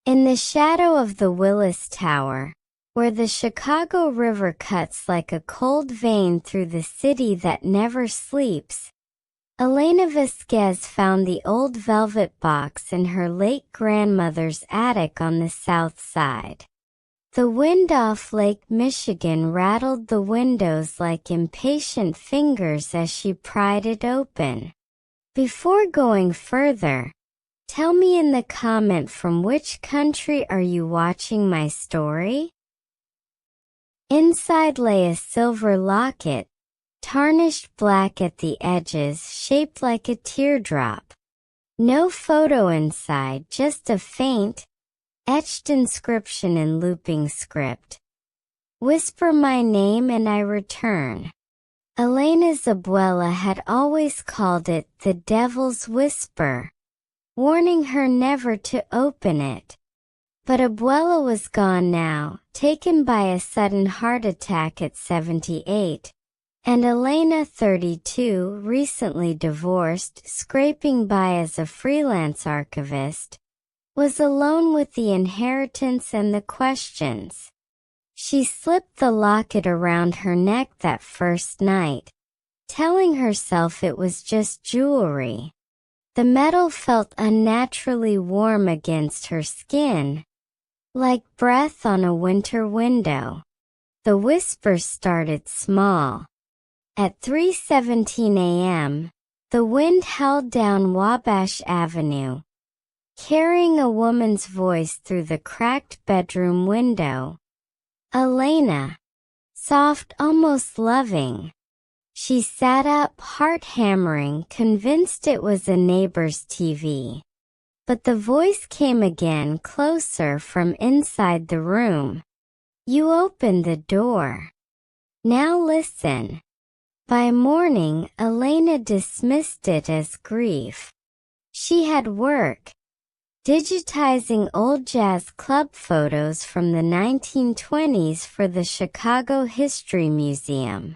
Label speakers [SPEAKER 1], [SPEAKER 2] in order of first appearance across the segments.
[SPEAKER 1] In the shadow of the Willis Tower, where the Chicago River cuts like a cold vein through the city that never sleeps, Elena Vasquez found the old velvet box in her late grandmother's attic on the south side. The wind off Lake Michigan rattled the windows like impatient fingers as she pried it open. Before going further, tell me in the comment from which country are you watching my story? Inside lay a silver locket, tarnished black at the edges, shaped like a teardrop. No photo inside, just a faint, etched inscription in looping script. Whisper my name and I return. Elena's abuela had always called it the devil's whisper, warning her never to open it. But abuela was gone now, taken by a sudden heart attack at 78, and Elena, 32, recently divorced, scraping by as a freelance archivist, was alone with the inheritance and the questions. She slipped the locket around her neck that first night, telling herself it was just jewelry. The metal felt unnaturally warm against her skin, like breath on a winter window. The whispers started small. At 3:17 a.m., the wind howled down Wabash Avenue, carrying a woman's voice through the cracked bedroom window. Elena. Soft, almost loving. She sat up, heart hammering, convinced it was a neighbor's TV. But the voice came again, closer, from inside the room. You opened the door. Now listen. By morning, Elena dismissed it as grief. She had work, digitizing old jazz club photos from the 1920s for the Chicago History Museum.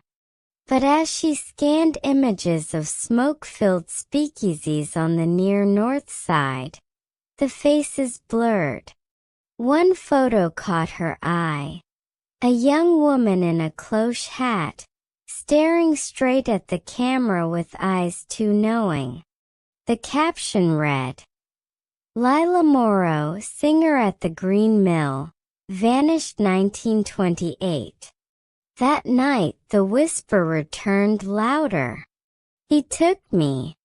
[SPEAKER 1] But as she scanned images of smoke-filled speakeasies on the near north side, the faces blurred. One photo caught her eye. A young woman in a cloche hat, staring straight at the camera with eyes too knowing. The caption read, Lila Morrow, singer at the Green Mill, vanished 1928. That night the whisper returned louder. He took me.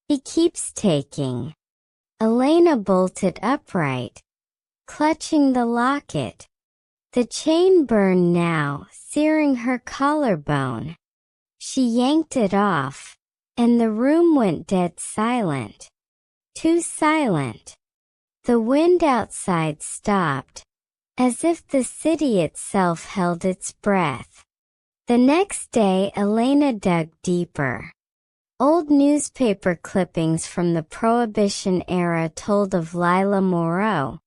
[SPEAKER 1] He keeps taking. Elena bolted upright, clutching the locket. The chain burned now, searing her collarbone. She yanked it off, and the room went dead silent. Too silent. The wind outside stopped, as if the city itself held its breath. The next day Elena dug deeper. Old newspaper clippings from the Prohibition era told of Lila Morrow,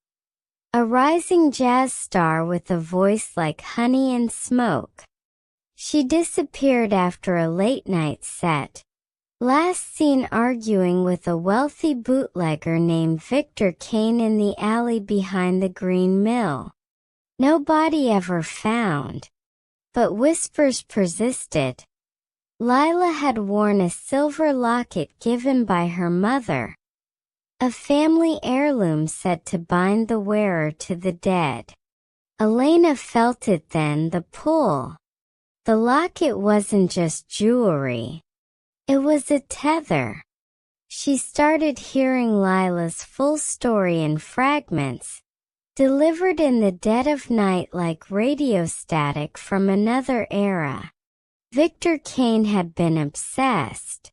[SPEAKER 1] a rising jazz star with a voice like honey and smoke. She disappeared after a late-night set, last seen arguing with a wealthy bootlegger named Victor Kane in the alley behind the Green Mill. No body ever found. But whispers persisted. Lila had worn a silver locket given by her mother, a family heirloom said to bind the wearer to the dead. Elena felt it then, the pull. The locket wasn't just jewelry. It was a tether. She started hearing Lila's full story in fragments, delivered in the dead of night like radio static from another era. Victor Kane had been obsessed.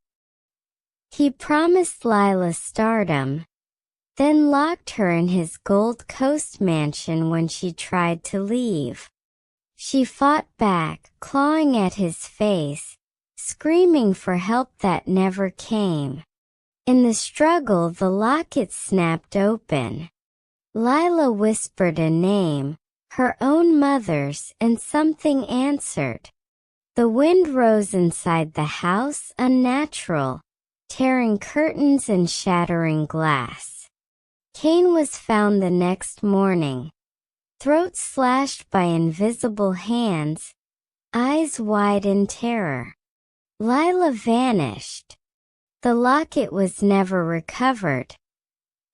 [SPEAKER 1] He promised Lila stardom, then locked her in his Gold Coast mansion when she tried to leave. She fought back, clawing at his face, screaming for help that never came. In the struggle, the locket snapped open. Lila whispered a name, her own mother's, and something answered. The wind rose inside the house, unnatural, tearing curtains and shattering glass. Cain was found the next morning, throat slashed by invisible hands, eyes wide in terror. Lila vanished. The locket was never recovered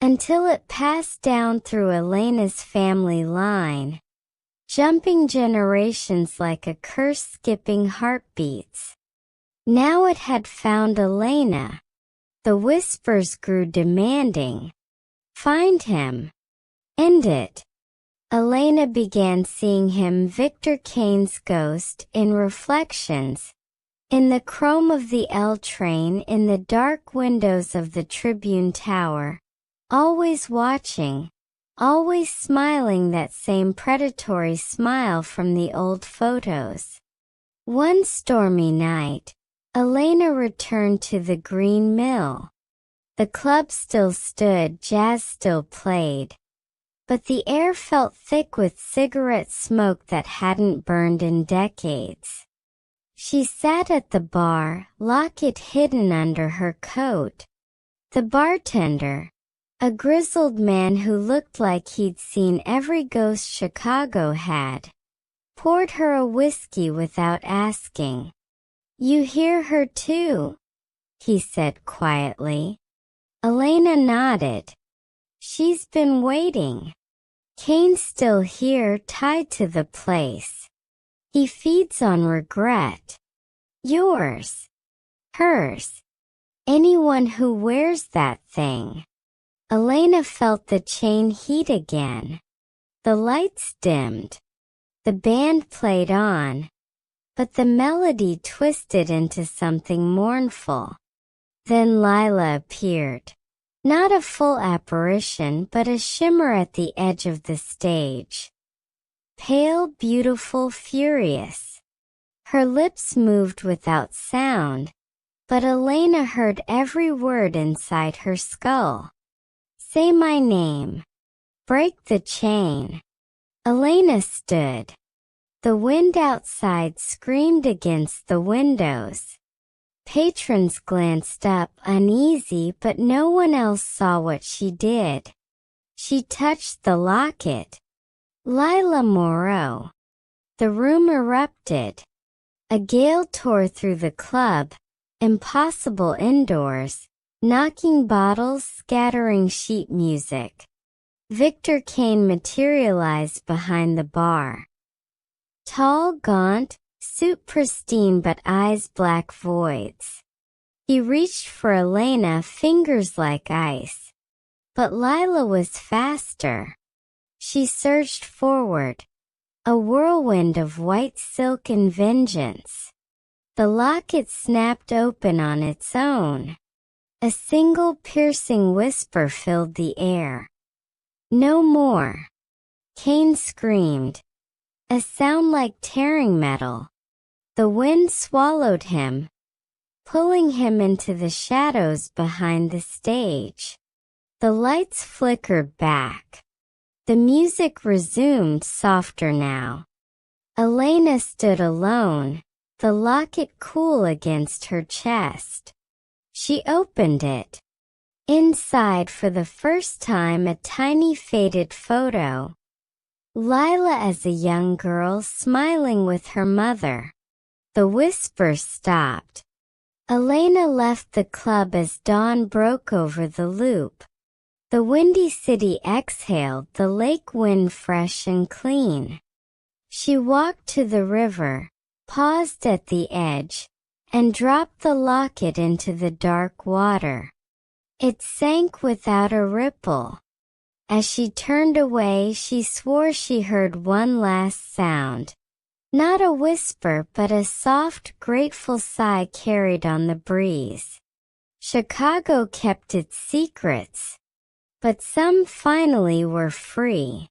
[SPEAKER 1] until it passed down through Elena's family line, jumping generations like a curse skipping heartbeats. Now it had found Elena. The whispers grew demanding. Find him. End it. Elena began seeing him, Victor Kane's ghost, in reflections, in the chrome of the L train, in the dark windows of the Tribune Tower, always watching, always smiling, that same predatory smile from the old photos. One stormy night, Elena returned to the Green Mill. The club still stood, jazz still played, but the air felt thick with cigarette smoke that hadn't burned in decades. She sat at the bar, locket hidden under her coat. The bartender, a grizzled man who looked like he'd seen every ghost Chicago had, poured her a whiskey without asking. "You hear her too?" he said quietly. Elena nodded. "She's been waiting. Kane's still here, tied to the place. He feeds on regret. Yours. Hers. Anyone who wears that thing." Elena felt the chain heat again. The lights dimmed. The band played on, but the melody twisted into something mournful. Then Lila appeared. Not a full apparition, but a shimmer at the edge of the stage. Pale, beautiful, furious. Her lips moved without sound, but Elena heard every word inside her skull. "Say my name. Break the chain." Elena stood. The wind outside screamed against the windows. Patrons glanced up, uneasy, but no one else saw what she did. She touched the locket. Lila Moreau. The room erupted. A gale tore through the club, impossible indoors, knocking bottles, scattering sheet music. Victor Kane materialized behind the bar. Tall, gaunt, suit pristine but eyes black voids. He reached for Elena, fingers like ice. But Lila was faster. She surged forward, a whirlwind of white silk and vengeance. The locket snapped open on its own. A single piercing whisper filled the air. "No more." Kane screamed. A sound like tearing metal. The wind swallowed him, pulling him into the shadows behind the stage. The lights flickered back. The music resumed, softer now. Elena stood alone, the locket cool against her chest. She opened it. Inside, for the first time, a tiny faded photo. Lila as a young girl, smiling with her mother. The whispers stopped. Elena left the club as dawn broke over the loop. The windy city exhaled, the lake wind fresh and clean. She walked to the river, paused at the edge, and dropped the locket into the dark water. It sank without a ripple. As she turned away, she swore she heard one last sound. Not a whisper, but a soft, grateful sigh carried on the breeze. Chicago kept its secrets, but some finally were free.